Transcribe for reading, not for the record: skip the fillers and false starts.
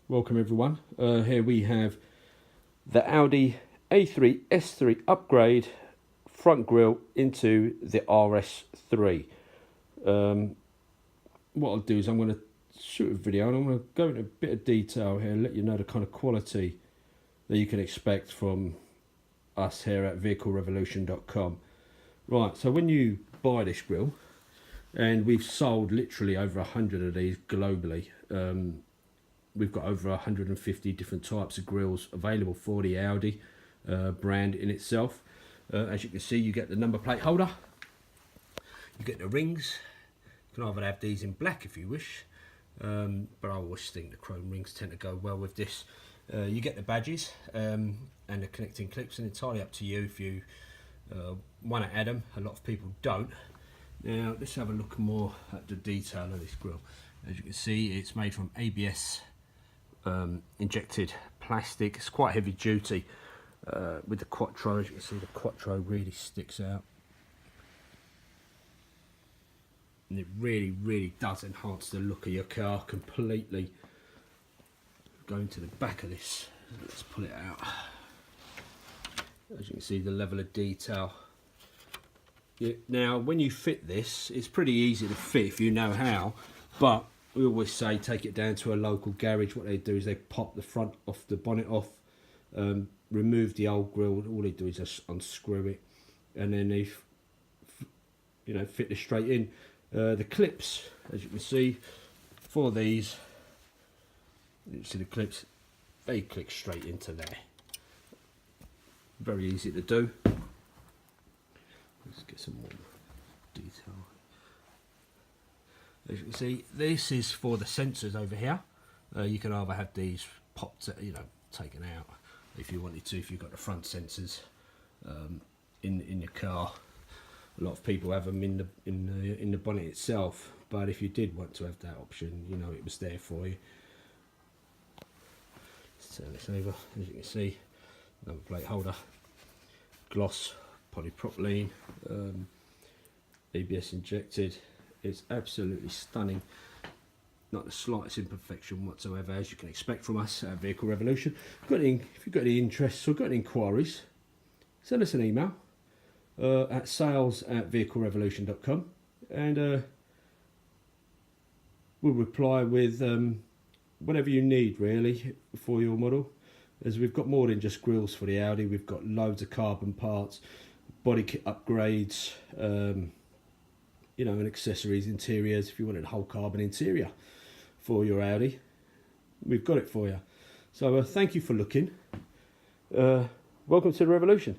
Welcome everyone. Here we have the Audi A3 S3 upgrade front grille into the RS3. What I'll do is I'm going to shoot a video and I'm going to go into a bit of detail here and let you know the kind of quality that you can expect from us here at vehiclerevolution.com. Right, so when you buy this grille, and we've sold literally over 100 of these globally. We've got over 150 different types of grills available for the Audi brand in itself. As you can see, you get the number plate holder, you get the rings. You can either have these in black if you wish, but I always think the chrome rings tend to go well with this. You get the badges and the connecting clips, and it's entirely up to you if you want to add them. A lot of people don't. Now let's have a look more at the detail of this grille. As you can see, it's made from ABS injected plastic. It's quite heavy duty with the Quattro. As you can see, the Quattro really sticks out, and it really does enhance the look of your car completely. Going to the back of this, let's pull it out. As you can see, the level of detail. Now when you fit this, it's pretty easy to fit if you know how, but we always say take it down to a local garage. What they do is they pop the front off the bonnet off, remove the old grille. All they do is just unscrew it, and then they fit this straight in. The clips, as you can see, for these, you see the clips, they click straight into there. Very easy to do. Let's get some more detail. As you can see, this is for the sensors over here. You can either have these popped, taken out if you wanted to. If you've got the front sensors in your car, a lot of people have them in the bonnet itself. But if you did want to have that option, it was there for you. Let's turn this over. As you can see, number plate holder, gloss, polypropylene, ABS injected. It's absolutely stunning. Not the slightest imperfection whatsoever, as you can expect from us at Vehicle Revolution. If you've got any interests or got any inquiries, send us an email at sales@vehiclerevolution.com, and we'll reply with whatever you need really for your model. As we've got more than just grills for the Audi, we've got loads of carbon parts, body kit upgrades, and accessories, interiors. If you wanted a whole carbon interior for your Audi, we've got it for you. So thank you for looking. Welcome to the revolution.